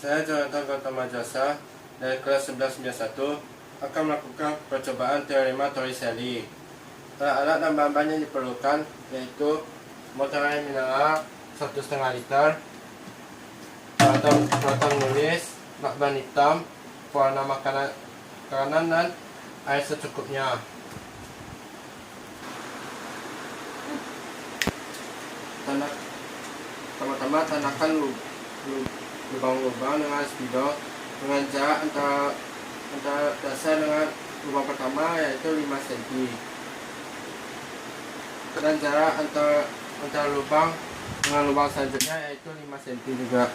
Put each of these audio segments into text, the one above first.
Saya Jonathan Gautama Jasa dari kelas 1191 akan melakukan percobaan teorema Torricelli. Alat dan bahan-bahan yang diperlukan yaitu motor air mineral 1,5 liter, peralatan nulis, lakban hitam, pewarna makanan dan air secukupnya. Pertama-tama tandakan lubang-lubang dengan spidol dengan jarak antara dasar dengan lubang pertama yaitu 5 cm, dan jarak antara lubang dengan lubang selanjutnya yaitu 5 cm juga.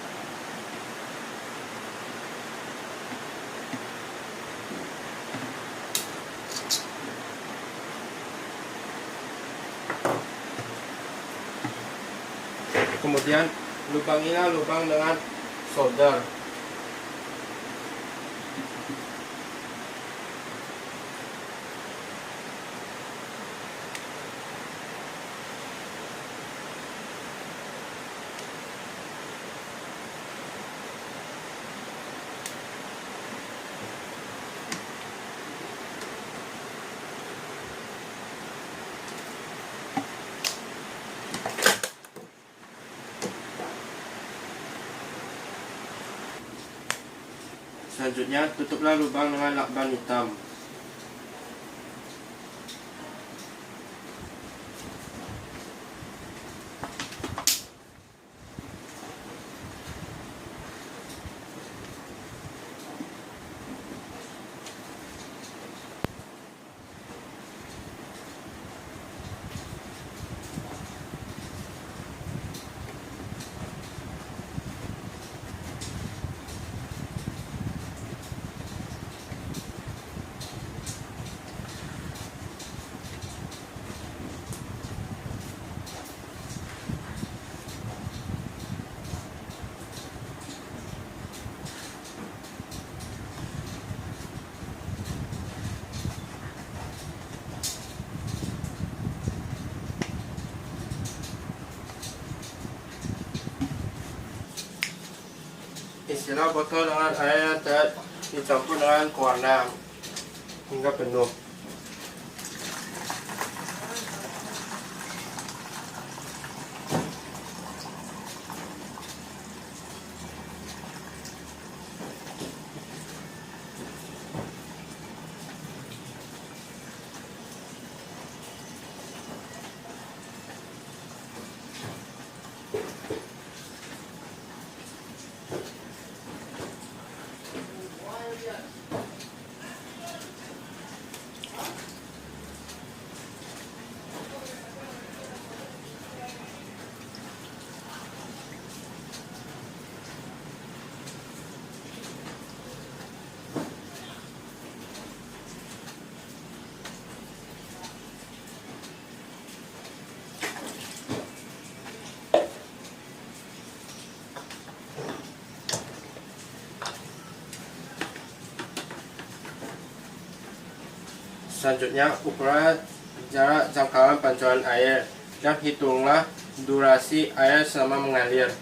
Kemudian lubangilah lubang dengan solder. Selanjutnya, tutuplah lubang dengan lakban hitam. Isilah botol dengan air yang telah dicampur dengan pewarna hingga penuh. Selanjutnya, ukurlah jarak jangkauan pancuran air dan hitunglah durasi air selama mengalir.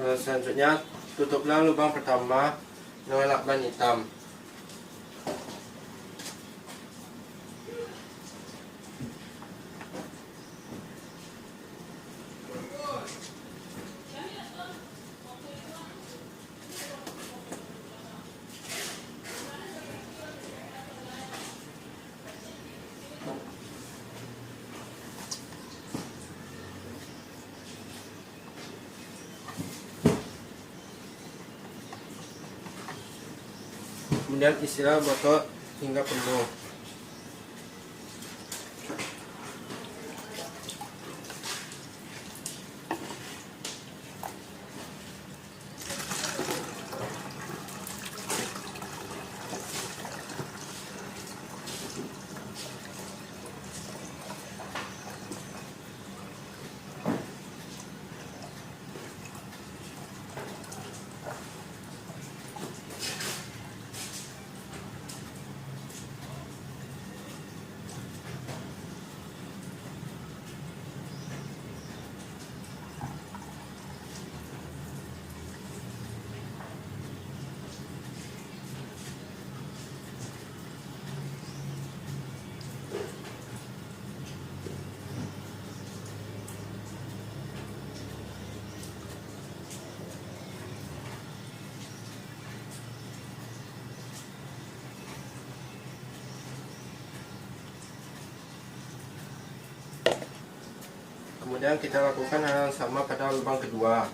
Selanjutnya tutuplah lubang pertama dengan lakban hitam. Kemudian isilah botol hingga penuh. Kemudian kita lakukan hal yang sama pada lubang kedua.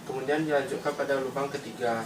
Kemudian dilanjutkan pada lubang ketiga.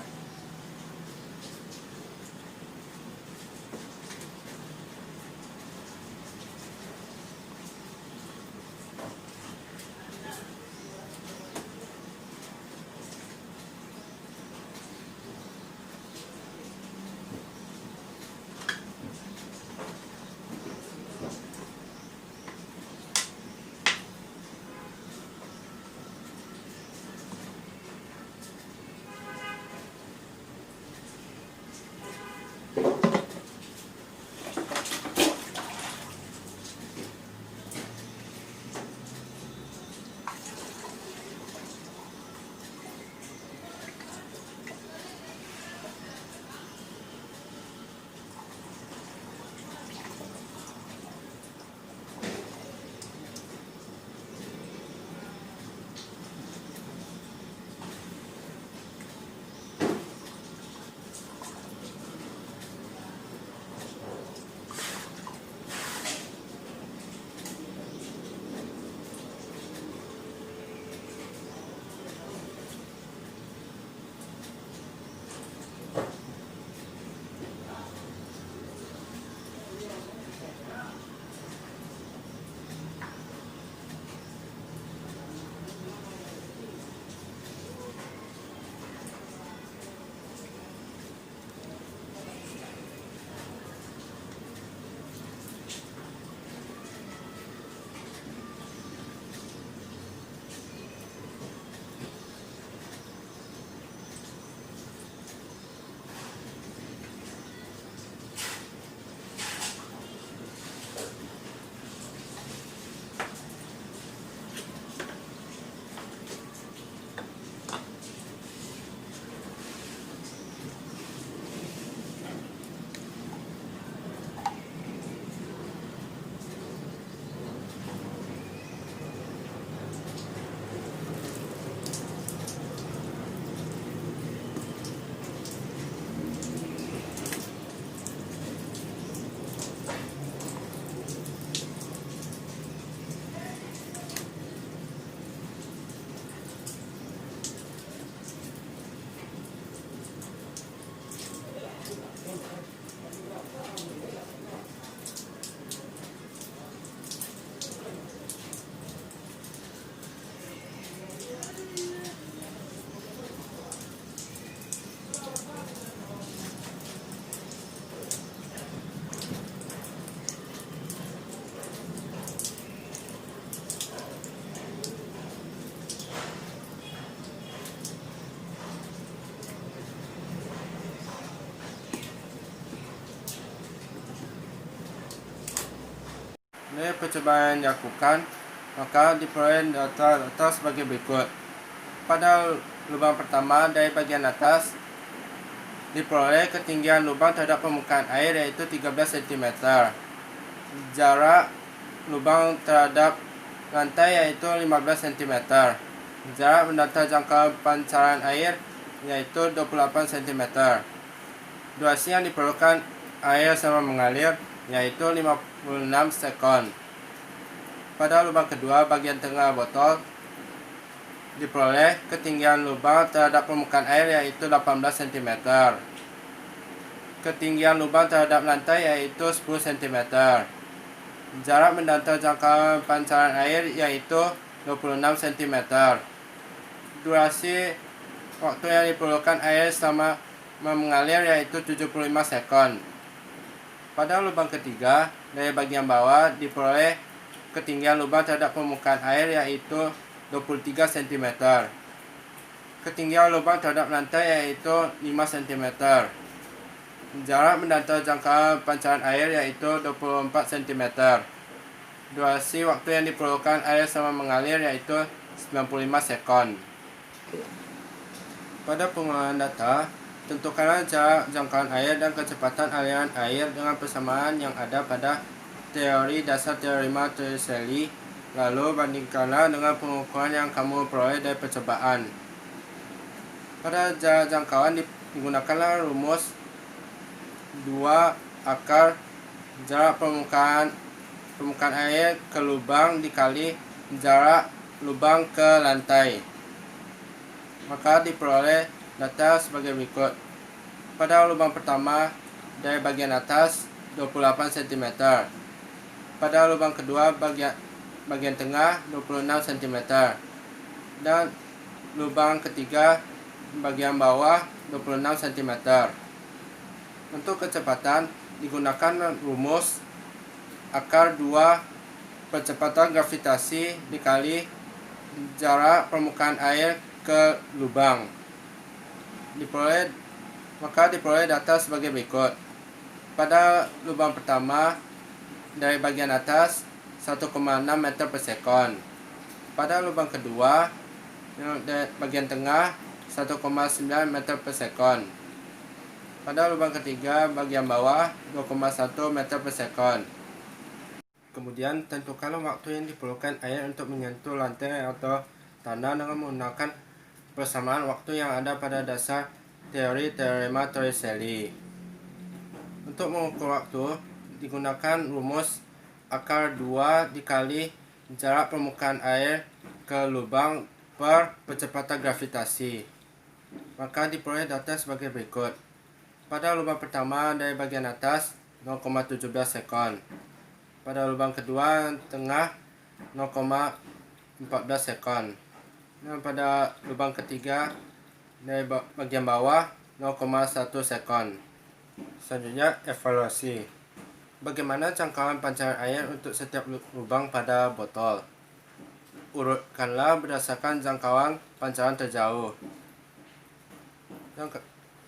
percobaan yang dilakukan, maka diperoleh data sebagai berikut. Pada lubang pertama dari bagian atas, diperoleh ketinggian lubang terhadap permukaan air yaitu 13 cm. Jarak lubang terhadap lantai yaitu 15 cm. Jarak mendatar jangkauan pancaran air yaitu 28 cm. Durasi yang diperlukan air sama mengalir yaitu 56 sekon. Pada lubang kedua bagian tengah botol, diperoleh ketinggian lubang terhadap permukaan air yaitu 18 cm. Ketinggian lubang terhadap lantai yaitu 10 cm. Jarak mendatar jangkauan pancaran air yaitu 26 cm. Durasi waktu yang diperlukan air selama mengalir yaitu 75 sekon. Pada lubang ketiga, dari bagian bawah diperoleh ketinggian lubang terhadap permukaan air yaitu 23 cm. Ketinggian lubang terhadap lantai yaitu 5 cm. Jarak mendatar jangkauan pancaran air yaitu 24 cm. Durasi waktu yang diperlukan air sama mengalir yaitu 95 sekon. Pada pengelolaan data, tentukanlah jarak jangkauan air dan kecepatan aliran air dengan persamaan yang ada pada teori dasar teorema Torricelli. Lalu bandingkanlah dengan pengukuran yang kamu peroleh dari percobaan. Pada jarak jangkauan digunakanlah rumus 2 akar jarak permukaan air ke lubang dikali jarak lubang ke lantai. Maka diperoleh data sebagai berikut. Pada lubang pertama dari bagian atas 28 cm. Pada lubang kedua bagian tengah 26 cm. Dan lubang ketiga bagian bawah 26 cm. Untuk kecepatan digunakan rumus akar 2 percepatan gravitasi dikali jarak permukaan air ke lubang. Maka diperoleh data sebagai berikut. Pada lubang pertama dari bagian atas 1,6 meter per sekon. Pada lubang kedua dari bagian tengah 1,9 meter per sekon. Pada lubang ketiga bagian bawah 2,1 meter per sekon. Kemudian tentukanlah waktu yang diperlukan air untuk menyentuh lantai atau tanah dengan menggunakan persamaan waktu yang ada pada dasar teori teorema Torricelli. Untuk mengukur waktu digunakan rumus akar 2 dikali jarak permukaan air ke lubang per percepatan gravitasi. Maka diperoleh data sebagai berikut. Pada lubang pertama dari bagian atas 0,17 sekon. Pada lubang kedua tengah 0,14 sekon. Dan pada lubang ketiga dari bagian bawah 0,1 sekon. Selanjutnya evaluasi. Bagaimana jangkauan pancaran air untuk setiap lubang pada botol? Urutkanlah berdasarkan jangkauan pancaran terjauh.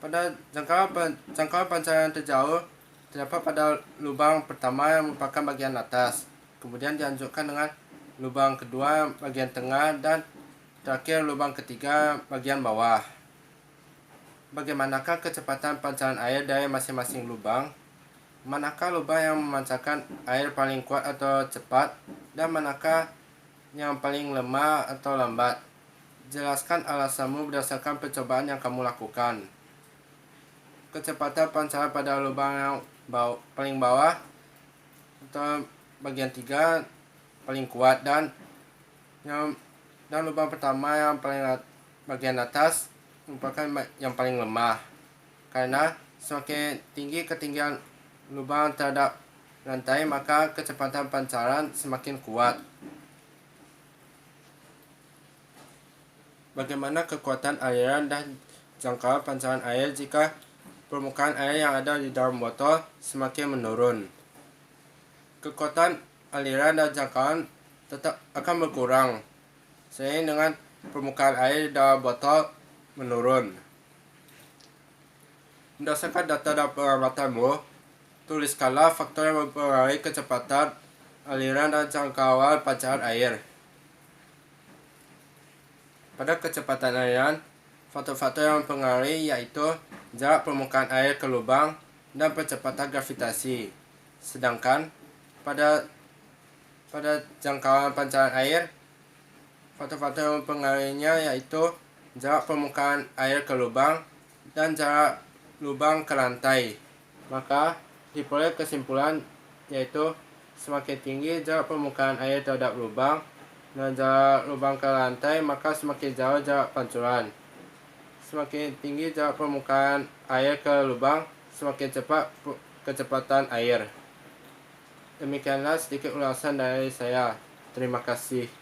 Pada jangkauan pancaran terjauh terdapat pada lubang pertama yang merupakan bagian atas, kemudian dilanjutkan dengan lubang kedua bagian tengah, dan terakhir lubang ketiga bagian bawah. Bagaimanakah kecepatan pancaran air dari masing-masing lubang? Manakah lubang yang memancarkan air paling kuat atau cepat, dan manakah yang paling lemah atau lambat? Jelaskan alasanmu berdasarkan percobaan yang kamu lakukan. Kecepatan pancaran pada lubang yang paling bawah atau bagian 3 paling kuat, dan lubang pertama yang paling bagian atas merupakan yang paling lemah, karena semakin tinggi ketinggian lubang terhadap lantai maka kecepatan pancaran semakin kuat. Bagaimana kekuatan aliran dan jangkauan pancaran air jika permukaan air yang ada di dalam botol semakin menurun? Kekuatan aliran dan jangkauan tetap akan berkurang seiring dengan permukaan air di dalam botol menurun. Berdasarkan data dan pengamatanmu, tuliskanlah faktor yang mempengaruhi kecepatan aliran dan jangkauan pancaran air. Pada kecepatan aliran, faktor-faktor yang mempengaruhi yaitu jarak permukaan air ke lubang dan percepatan gravitasi. Sedangkan pada jangkauan pancaran air, faktor-faktor yang mempengaruhinya yaitu jarak permukaan air ke lubang dan jarak lubang ke lantai. Maka diperoleh kesimpulan yaitu semakin tinggi jarak permukaan air terhadap lubang dan jarak lubang ke lantai, maka semakin jauh jarak pancuran. Semakin tinggi jarak permukaan air ke lubang, semakin cepat kecepatan air. Demikianlah sedikit ulasan dari saya. Terima kasih.